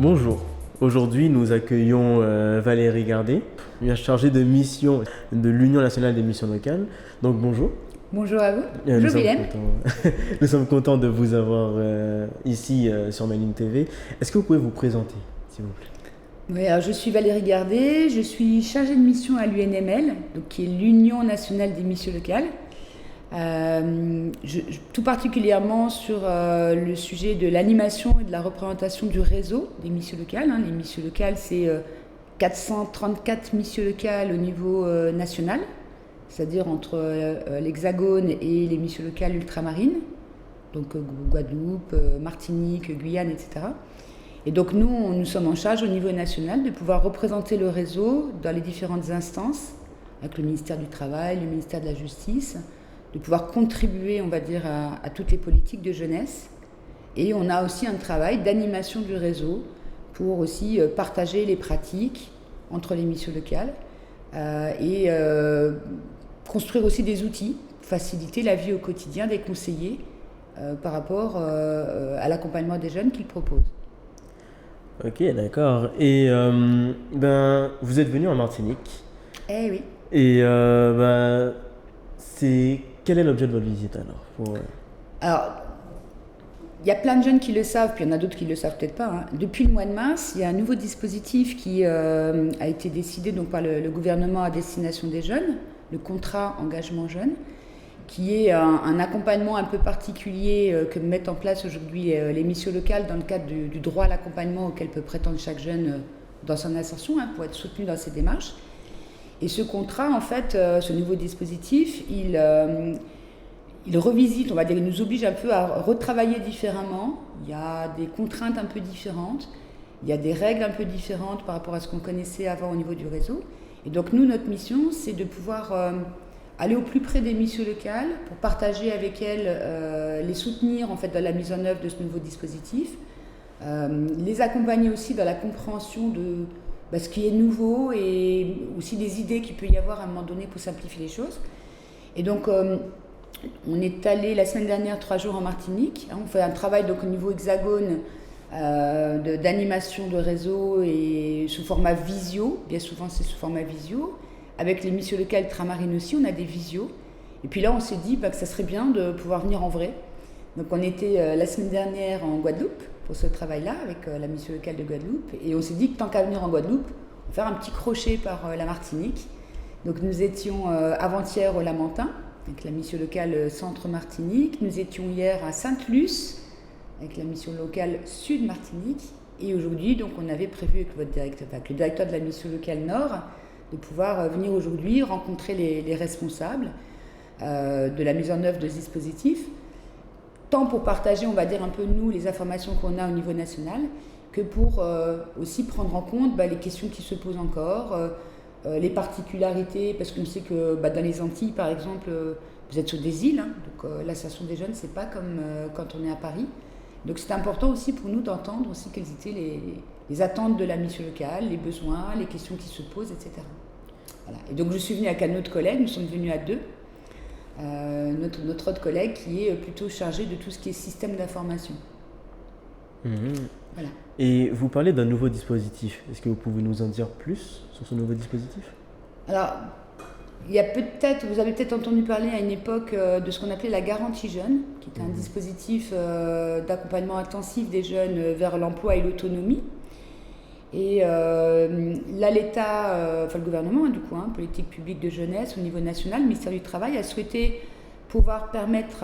Bonjour. Aujourd'hui, nous accueillons Valérie Gardet, chargée de mission de l'Union nationale des missions locales. Donc bonjour. Bonjour à vous. Nous Bonjour sommes Willem. nous sommes contents de vous avoir ici sur Maligne TV. Est-ce que vous pouvez vous présenter, s'il vous plaît? Oui, alors je suis Valérie Gardet, je suis chargée de mission à l'UNML, donc qui est l'Union nationale des missions locales. Tout particulièrement sur le sujet de l'animation et de la représentation du réseau des missions locales. Les missions locales, c'est 434 missions locales au niveau national, c'est-à-dire entre l'Hexagone et les missions locales ultramarines, donc Guadeloupe, Martinique, Guyane, etc. Et donc nous sommes en charge au niveau national de pouvoir représenter le réseau dans les différentes instances, avec le ministère du Travail, le ministère de la Justice, de pouvoir contribuer, on va dire, à toutes les politiques de jeunesse. Et on a aussi un travail d'animation du réseau pour aussi partager les pratiques entre les missions locales et construire aussi des outils pour faciliter la vie au quotidien des conseillers par rapport à l'accompagnement des jeunes qu'ils proposent. Ok, d'accord. Et vous êtes venu en Martinique. Eh oui. Et quel est l'objet de votre visite alors Alors, il y a plein de jeunes qui le savent, puis il y en a d'autres qui ne le savent peut-être pas. Depuis le mois de mars, il y a un nouveau dispositif qui a été décidé donc, par le gouvernement à destination des jeunes, le contrat engagement jeune, qui est un accompagnement un peu particulier que mettent en place aujourd'hui les missions locales dans le cadre du droit à l'accompagnement auquel peut prétendre chaque jeune dans son insertion pour être soutenu dans ses démarches. Et ce contrat, en fait, ce nouveau dispositif, il revisite, on va dire, il nous oblige un peu à retravailler différemment. Il y a des contraintes un peu différentes, il y a des règles un peu différentes par rapport à ce qu'on connaissait avant au niveau du réseau. Et donc nous, notre mission, c'est de pouvoir aller au plus près des missions locales pour partager avec elles, les soutenir en fait dans la mise en œuvre de ce nouveau dispositif, les accompagner aussi dans la compréhension de ce qui est nouveau et aussi des idées qu'il peut y avoir à un moment donné pour simplifier les choses. Et donc, on est allé la semaine dernière 3 jours en Martinique. On fait un travail donc, au niveau hexagone d'animation de réseau et sous format visio. Bien souvent, c'est sous format visio. Avec les missions locales ultramarines aussi, on a des visios. Et puis là, on s'est dit que ça serait bien de pouvoir venir en vrai. Donc, on était la semaine dernière en Guadeloupe pour ce travail-là, avec la mission locale de Guadeloupe. Et on s'est dit que tant qu'à venir en Guadeloupe, on va faire un petit crochet par la Martinique. Donc nous étions avant-hier au Lamentin, avec la mission locale Centre Martinique. Nous étions hier à Sainte-Luce, avec la mission locale Sud Martinique. Et aujourd'hui, donc, on avait prévu avec le directeur de la mission locale Nord, de pouvoir venir aujourd'hui rencontrer les responsables de la mise en œuvre de ce dispositif, tant pour partager, on va dire, un peu, nous, les informations qu'on a au niveau national, que pour aussi prendre en compte les questions qui se posent encore, les particularités, parce qu'on sait que dans les Antilles, par exemple, vous êtes sur des îles, donc l'association des jeunes, c'est pas comme quand on est à Paris. Donc c'est important aussi pour nous d'entendre aussi quelles étaient les attentes de la mission locale, les besoins, les questions qui se posent, etc. Voilà. Et donc je suis venue avec un autre collègue, nous sommes venus à deux. Notre autre collègue qui est plutôt chargé de tout ce qui est système d'information. Voilà. Et vous parlez d'un nouveau dispositif. Est-ce que vous pouvez nous en dire plus sur ce nouveau dispositif? Alors, vous avez peut-être entendu parler à une époque de ce qu'on appelait la garantie jeune, qui était un dispositif d'accompagnement intensif des jeunes vers l'emploi et l'autonomie. Et là, l'État, le gouvernement, politique publique de jeunesse au niveau national, le ministère du Travail, a souhaité pouvoir permettre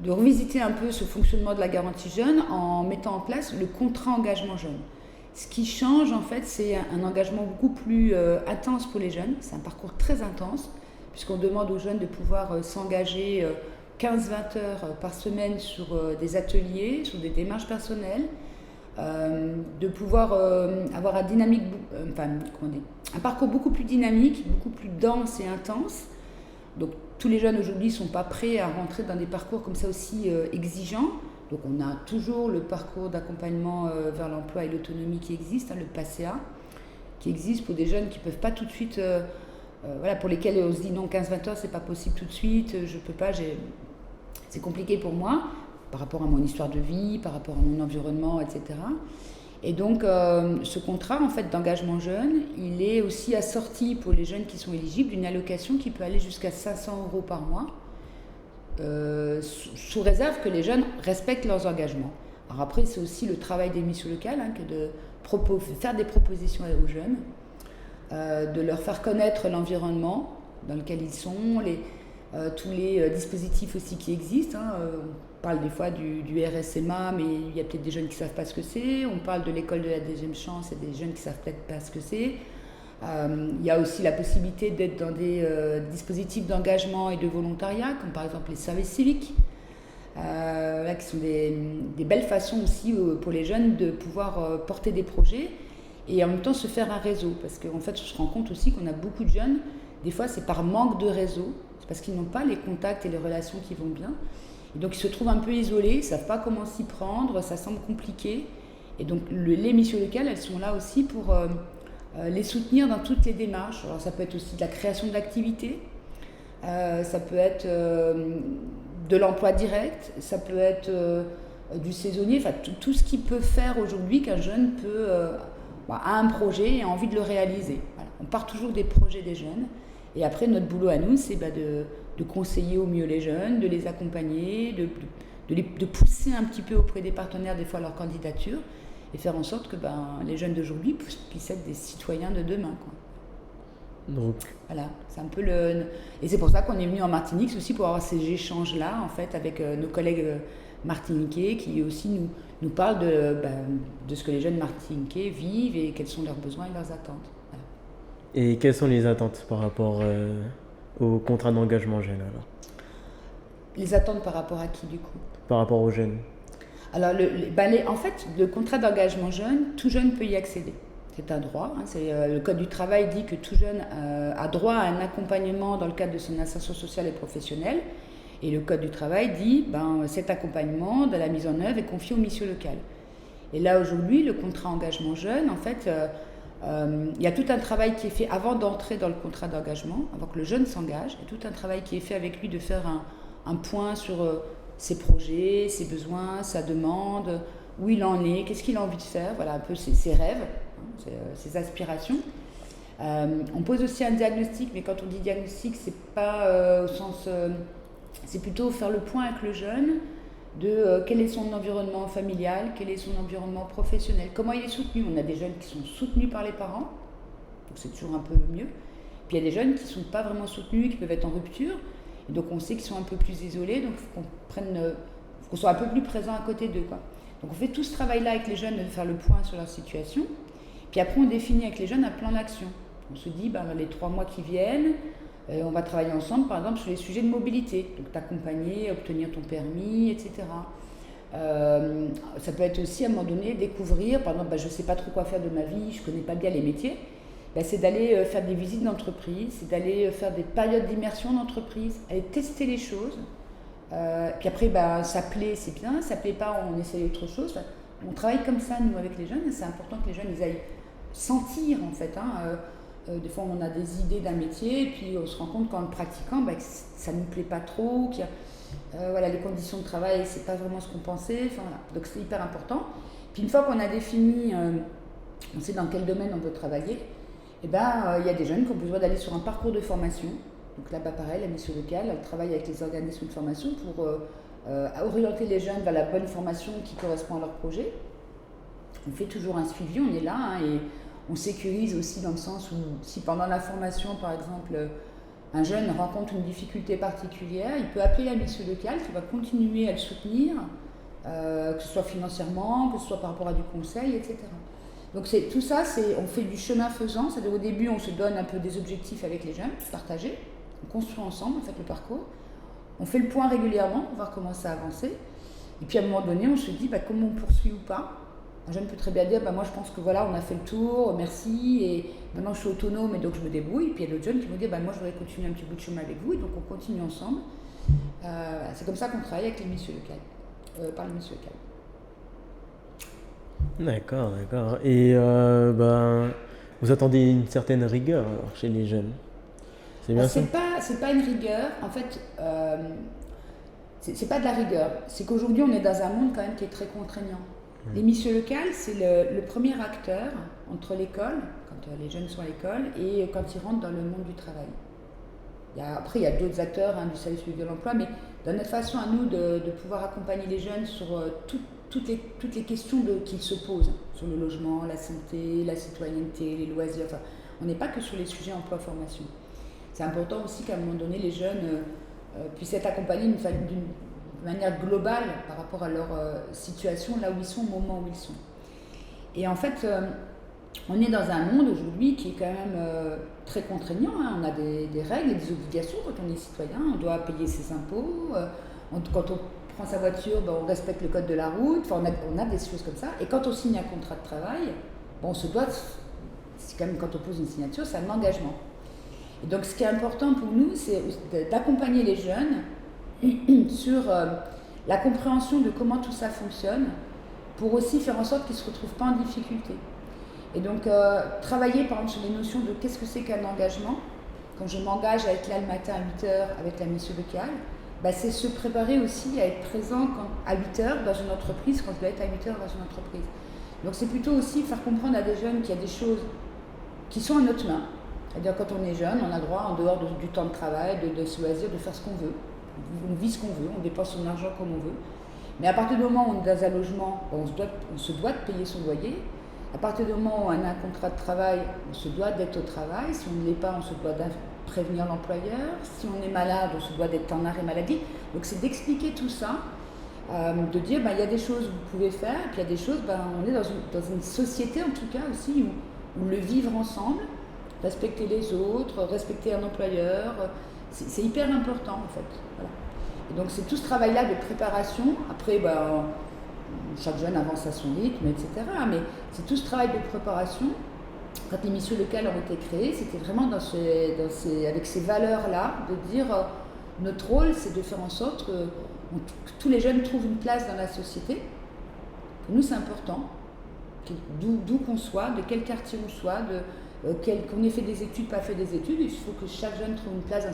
de revisiter un peu ce fonctionnement de la garantie jeune en mettant en place le contrat engagement jeune. Ce qui change, en fait, c'est un engagement beaucoup plus intense pour les jeunes. C'est un parcours très intense, puisqu'on demande aux jeunes de pouvoir s'engager 15-20 heures par semaine sur des ateliers, sur des démarches personnelles, de pouvoir avoir un parcours beaucoup plus dynamique, beaucoup plus dense et intense. Donc tous les jeunes aujourd'hui ne sont pas prêts à rentrer dans des parcours comme ça aussi exigeants. Donc on a toujours le parcours d'accompagnement vers l'emploi et l'autonomie qui existe, le PACEA, qui existe pour des jeunes qui ne peuvent pas tout de suite, pour lesquels on se dit non, 15-20 heures, c'est pas possible tout de suite, je peux pas, c'est compliqué pour moi, par rapport à mon histoire de vie, par rapport à mon environnement, etc. Et donc, ce contrat en fait, d'engagement jeune, il est aussi assorti pour les jeunes qui sont éligibles d'une allocation qui peut aller jusqu'à 500 € par mois, sous réserve que les jeunes respectent leurs engagements. Alors après, c'est aussi le travail des missions locales, que de faire des propositions aux jeunes, de leur faire connaître l'environnement dans lequel ils sont, tous les dispositifs aussi qui existent. On parle des fois du RSMA, mais il y a peut-être des jeunes qui ne savent pas ce que c'est. On parle de l'école de la deuxième chance, il y a des jeunes qui ne savent peut-être pas ce que c'est. Il y a aussi la possibilité d'être dans des dispositifs d'engagement et de volontariat, comme par exemple les services civiques, qui sont des belles façons aussi pour les jeunes de pouvoir porter des projets et en même temps se faire un réseau. Parce qu'en fait, on se rend compte aussi qu'on a beaucoup de jeunes, des fois c'est par manque de réseau, c'est parce qu'ils n'ont pas les contacts et les relations qui vont bien. Et donc ils se trouvent un peu isolés, ils ne savent pas comment s'y prendre, ça semble compliqué. Et donc les missions locales, elles sont là aussi pour les soutenir dans toutes les démarches. Alors ça peut être aussi de la création d'activités, ça peut être de l'emploi direct, ça peut être du saisonnier, enfin tout ce qui peut faire aujourd'hui qu'un jeune peut a un projet et a envie de le réaliser. Voilà. On part toujours des projets des jeunes. Et après, notre boulot à nous, c'est de conseiller au mieux les jeunes, de les accompagner, de pousser un petit peu auprès des partenaires, des fois, leur candidature, et faire en sorte que les jeunes d'aujourd'hui puissent être des citoyens de demain. Quoi. Donc. Voilà, c'est un peu Et c'est pour ça qu'on est venu en Martinique, c'est aussi pour avoir ces échanges-là, en fait, avec nos collègues martiniquais, qui aussi nous parlent de ce que les jeunes martiniquais vivent et quels sont leurs besoins et leurs attentes. Et quelles sont les attentes par rapport au contrat d'engagement jeune alors ? Les attentes par rapport à qui du coup ? Par rapport aux jeunes. Alors en fait, le contrat d'engagement jeune, tout jeune peut y accéder. C'est un droit. Le Code du travail dit que tout jeune a droit à un accompagnement dans le cadre de son insertion sociale et professionnelle. Et le Code du travail dit cet accompagnement de la mise en œuvre est confié aux missions locales. Et là aujourd'hui, le contrat engagement jeune, en fait, il y a tout un travail qui est fait avant d'entrer dans le contrat d'engagement, avant que le jeune s'engage. Il y a tout un travail qui est fait avec lui de faire un point sur ses projets, ses besoins, sa demande, où il en est, qu'est-ce qu'il a envie de faire, voilà un peu ses rêves, ses aspirations. On pose aussi un diagnostic, mais quand on dit diagnostic, c'est pas au sens... c'est plutôt faire le point avec le jeune de quel est son environnement familial, quel est son environnement professionnel, comment il est soutenu. On a des jeunes qui sont soutenus par les parents, donc c'est toujours un peu mieux. Puis il y a des jeunes qui ne sont pas vraiment soutenus, qui peuvent être en rupture, et donc on sait qu'ils sont un peu plus isolés, donc il faut qu'on soit un peu plus présent à côté d'eux, quoi. Donc on fait tout ce travail-là avec les jeunes de faire le point sur leur situation, puis après on définit avec les jeunes un plan d'action. On se dit, les 3 mois qui viennent, on va travailler ensemble, par exemple, sur les sujets de mobilité, donc t'accompagner, obtenir ton permis, etc. Ça peut être aussi, à un moment donné, découvrir, par exemple, je ne sais pas trop quoi faire de ma vie, je ne connais pas bien les métiers, c'est d'aller faire des visites d'entreprise, c'est d'aller faire des périodes d'immersion d'entreprise, aller tester les choses. Puis après, ça plaît, c'est bien, ça ne plaît pas, on essaie autre chose. On travaille comme ça, nous, avec les jeunes, et c'est important que les jeunes ils aillent sentir, en fait, des fois, on a des idées d'un métier, et puis on se rend compte qu'en le pratiquant, que ça ne nous plaît pas trop, qu'il y a, les conditions de travail, c'est pas vraiment ce qu'on pensait. Voilà. Donc c'est hyper important. Puis une fois qu'on a défini, on sait dans quel domaine on veut travailler, il y a des jeunes qui ont besoin d'aller sur un parcours de formation. Donc là, pareil, la mission locale, elle travaille avec les organismes de formation pour orienter les jeunes vers la bonne formation qui correspond à leur projet. On fait toujours un suivi, on est là, et on sécurise aussi dans le sens où si pendant la formation, par exemple, un jeune rencontre une difficulté particulière, il peut appeler la mission locale qui va continuer à le soutenir, que ce soit financièrement, que ce soit par rapport à du conseil, etc. Donc tout ça, on fait du chemin faisant, c'est-à-dire au début on se donne un peu des objectifs avec les jeunes, partagés, on construit ensemble en fait le parcours, on fait le point régulièrement pour voir comment ça a avancé, et puis à un moment donné on se dit comment on poursuit ou pas. Un jeune peut très bien dire, moi je pense que voilà, on a fait le tour, merci, et maintenant je suis autonome et donc je me débrouille. Puis il y a d'autres jeunes qui vont dire, moi je voudrais continuer un petit bout de chemin avec vous, et donc on continue ensemble. C'est comme ça qu'on travaille avec les missions locales, par les missions locales. D'accord. Et vous attendez une certaine rigueur alors, chez les jeunes. C'est bien ça ? C'est pas une rigueur, en fait, c'est pas de la rigueur. C'est qu'aujourd'hui on est dans un monde quand même qui est très contraignant. L'émission locale, c'est le premier acteur entre l'école, quand les jeunes sont à l'école, et quand ils rentrent dans le monde du travail. Après, il y a d'autres acteurs du service public de l'emploi, mais dans notre façon à nous de pouvoir accompagner les jeunes sur toutes les questions qu'ils se posent, sur le logement, la santé, la citoyenneté, les loisirs, enfin, on n'est pas que sur les sujets emploi-formation. C'est important aussi qu'à un moment donné, les jeunes puissent être accompagnés d'une manière globale par rapport à leur situation, là où ils sont, au moment où ils sont. Et en fait, on est dans un monde aujourd'hui qui est quand même très contraignant. On a des règles et des obligations quand on est citoyen. On doit payer ses impôts. Quand on prend sa voiture, on respecte le code de la route. Enfin, on a des choses comme ça. Et quand on signe un contrat de travail, on se doit, c'est quand même quand on pose une signature, c'est un engagement. Et donc, ce qui est important pour nous, c'est d'accompagner les jeunes sur la compréhension de comment tout ça fonctionne, pour aussi faire en sorte qu'ils ne se retrouvent pas en difficulté. Et donc, travailler par exemple sur les notions de qu'est-ce que c'est qu'un engagement. Quand je m'engage à être là le matin à 8h avec la mission locale, c'est se préparer aussi à être présent à 8h dans une entreprise, quand je dois être à 8h dans une entreprise. Donc c'est plutôt aussi faire comprendre à des jeunes qu'il y a des choses qui sont à notre main. C'est-à-dire quand on est jeune, on a le droit, en dehors du temps de travail, de se loisir, de faire ce qu'on veut. On vit ce qu'on veut, on dépense son argent comme on veut. Mais à partir du moment où on est dans un logement, on se doit de payer son loyer. À partir du moment où on a un contrat de travail, on se doit d'être au travail. Si on ne l'est pas, on se doit de prévenir l'employeur. Si on est malade, on se doit d'être en arrêt maladie. Donc c'est d'expliquer tout ça, de dire il y a des choses que vous pouvez faire, et puis il y a des choses, on est dans une société en tout cas aussi où le vivre ensemble, respecter les autres, respecter un employeur, c'est hyper important en fait. Voilà. Et donc c'est tout ce travail-là de préparation. Après, chaque jeune avance à son rythme, etc. Mais c'est tout ce travail de préparation. Quand les missions locales ont été créées, c'était vraiment avec ces valeurs-là, de dire notre rôle, c'est de faire en sorte que tous les jeunes trouvent une place dans la société. Pour nous, c'est important, d'où qu'on soit, de quel quartier on soit, qu'on ait fait des études, pas fait des études, il faut que chaque jeune trouve une place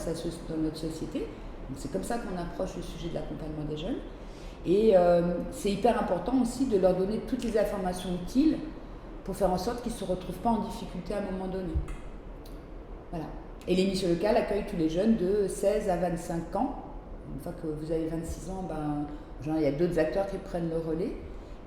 dans notre société. Donc c'est comme ça qu'on approche le sujet de l'accompagnement des jeunes. Et c'est hyper important aussi de leur donner toutes les informations utiles pour faire en sorte qu'ils ne se retrouvent pas en difficulté à un moment donné. Voilà. Et les missions locales accueillent tous les jeunes de 16 à 25 ans. Une fois que vous avez 26 ans, il y a d'autres acteurs qui prennent le relais.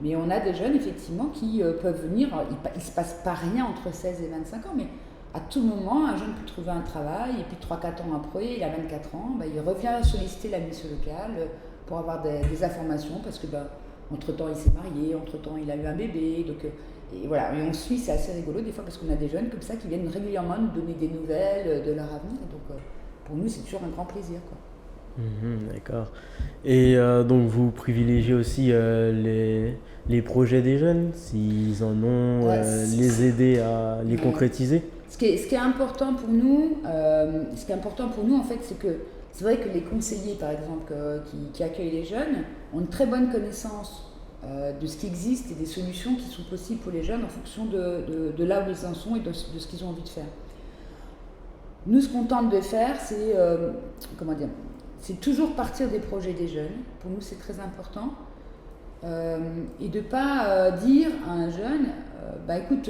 Mais on a des jeunes, effectivement, qui peuvent venir. Il ne se passe pas rien entre 16 et 25 ans, mais à tout moment, un jeune peut trouver un travail, et puis 3-4 ans après, il a 24 ans, il revient solliciter la mission locale pour avoir des informations, parce que entre-temps, il s'est marié, entre-temps, il a eu un bébé. Donc, et voilà, et on suit, c'est assez rigolo des fois, parce qu'on a des jeunes comme ça qui viennent régulièrement nous donner des nouvelles de leur avenir. Et donc, pour nous, c'est toujours un grand plaisir, quoi. D'accord. Et donc vous privilégiez aussi les projets des jeunes, s'ils en ont, les aider à les concrétiser. Ce qui est important pour nous, en fait, c'est que c'est vrai que les conseillers, par exemple, qui accueillent les jeunes, ont une très bonne connaissance de ce qui existe et des solutions qui sont possibles pour les jeunes en fonction de là où ils en sont et de ce qu'ils ont envie de faire. Nous, ce qu'on tente de faire, c'est toujours partir des projets des jeunes. Pour nous, c'est très important. Et de ne pas dire à un jeune, écoute,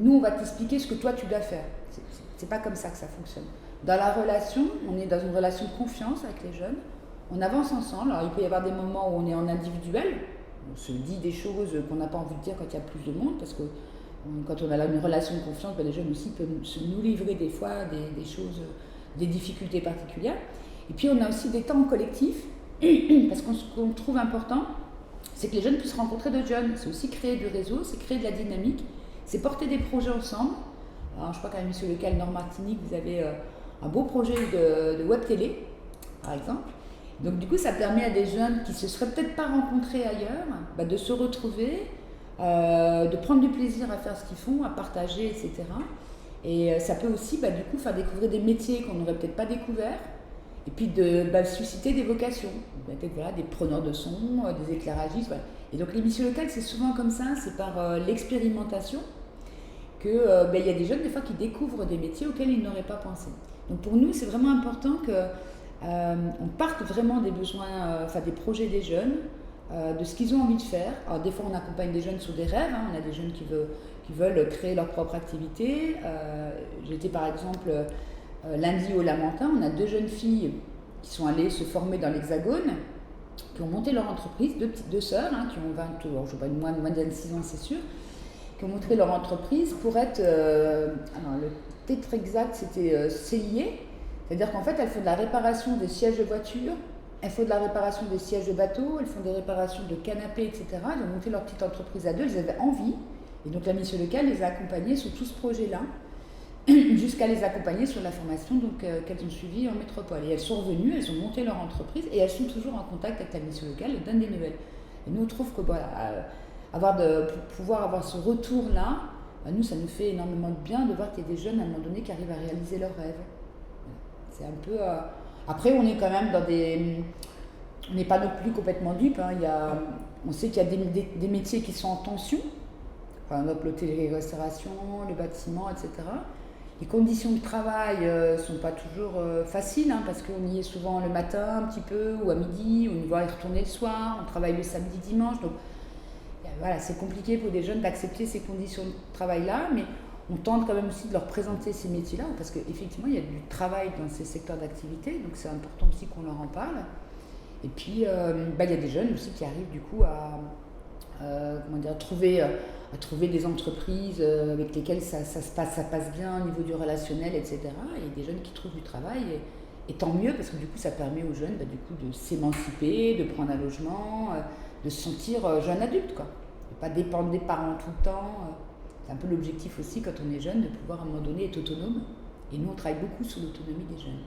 nous, on va t'expliquer ce que toi, tu dois faire. C'est pas comme ça que ça fonctionne. Dans la relation, on est dans une relation de confiance avec les jeunes. On avance ensemble. Alors, il peut y avoir des moments où on est en individuel. On se dit des choses qu'on n'a pas envie de dire quand il y a plus de monde, parce que quand on a une relation de confiance, les jeunes aussi peuvent nous livrer des fois des choses, des difficultés particulières. Et puis on a aussi des temps collectifs, parce qu'on trouve important, c'est que les jeunes puissent rencontrer d'autres jeunes. C'est aussi créer du réseau, c'est créer de la dynamique, c'est porter des projets ensemble. Alors je crois qu'à la mission locale Nord-Martinique, vous avez un beau projet de web télé, par exemple. Donc du coup, ça permet à des jeunes qui ne se seraient peut-être pas rencontrés ailleurs, de se retrouver, de prendre du plaisir à faire ce qu'ils font, à partager, etc. Et ça peut aussi du coup faire découvrir des métiers qu'on n'aurait peut-être pas découverts, et puis de susciter des vocations, des preneurs de son, des éclairagistes. Voilà. Et donc les missions locales, c'est souvent comme ça, c'est par l'expérimentation qu'il y a des jeunes des fois qui découvrent des métiers auxquels ils n'auraient pas pensé. Donc pour nous, c'est vraiment important qu'on parte vraiment des besoins, des projets des jeunes, de ce qu'ils ont envie de faire. Alors des fois on accompagne des jeunes sur des rêves, hein. On a des jeunes qui veulent créer leur propre activité. J'étais par exemple lundi au Lamentin, on a 2 jeunes filles qui sont allées se former dans l'Hexagone, qui ont monté leur entreprise, 2 sœurs, hein, qui ont 20, alors, je sais pas, moins de 26 ans c'est sûr, qui ont monté leur entreprise pour être, alors le titre exact c'était cellier, c'est-à-dire qu'en fait elles font de la réparation des sièges de voiture, elles font de la réparation des sièges de bateau, elles font des réparations de canapés, etc. Elles ont monté leur petite entreprise à 2, elles avaient envie, et donc la mission locale les a accompagnées sur tout ce projet-là, jusqu'à les accompagner sur la formation qu'elles ont suivie en métropole. Et elles sont revenues, elles ont monté leur entreprise et elles sont toujours en contact avec la mission locale et donnent des nouvelles. Et nous, on trouve que voilà, pouvoir avoir ce retour-là, nous, ça nous fait énormément de bien de voir qu'il y a des jeunes à un moment donné qui arrivent à réaliser leurs rêves. C'est un peu... Après, on est quand même dans des... On n'est pas non plus complètement dupes. Hein. On sait qu'il y a des métiers qui sont en tension. Par exemple, l'hôtellerie-restauration, le bâtiment, etc. Les conditions de travail ne sont pas toujours faciles, hein, parce qu'on y est souvent le matin un petit peu, ou à midi, on y va y retourner le soir, on travaille le samedi, dimanche. Donc voilà, c'est compliqué pour des jeunes d'accepter ces conditions de travail-là, mais on tente quand même aussi de leur présenter ces métiers-là, parce qu'effectivement, il y a du travail dans ces secteurs d'activité, donc c'est important aussi qu'on leur en parle. Et puis, il y a des jeunes aussi qui arrivent du coup à trouver des entreprises avec lesquelles ça passe bien au niveau du relationnel, etc. Et des jeunes qui trouvent du travail, et tant mieux, parce que du coup ça permet aux jeunes du coup, de s'émanciper, de prendre un logement, de se sentir jeune adulte, quoi. De ne pas dépendre des parents tout le temps. C'est un peu l'objectif aussi quand on est jeune, de pouvoir à un moment donné être autonome. Et nous on travaille beaucoup sur l'autonomie des jeunes.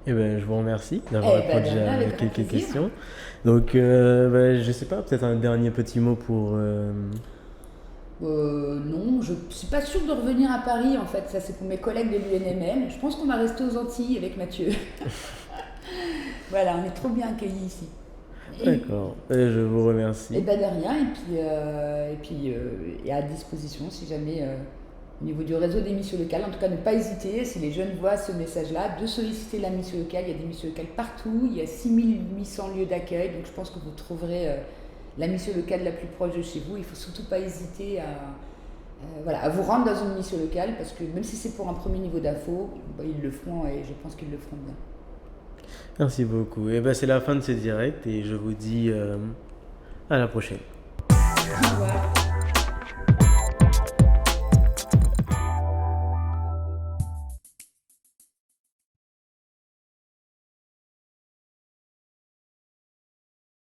Eh ben, je vous remercie d'avoir répondu à quelques questions. Donc, je sais pas, peut-être un dernier petit mot pour... Non, je suis pas sûre de revenir à Paris en fait, ça c'est pour mes collègues de l'UNML. Je pense qu'on va rester aux Antilles avec Mathieu. Voilà, on est trop bien accueillis ici. D'accord, je vous remercie. Et de rien, et puis à disposition si jamais... Au niveau du réseau des missions locales, en tout cas ne pas hésiter, si les jeunes voient ce message-là, de solliciter la mission locale. Il y a des missions locales partout, il y a 6800 lieux d'accueil, donc je pense que vous trouverez la mission locale la plus proche de chez vous. Il ne faut surtout pas hésiter à vous rendre dans une mission locale, parce que même si c'est pour un premier niveau d'info, ils le feront, et je pense qu'ils le feront bien. Merci beaucoup. Et c'est la fin de ce direct, et je vous dis à la prochaine. Au revoir.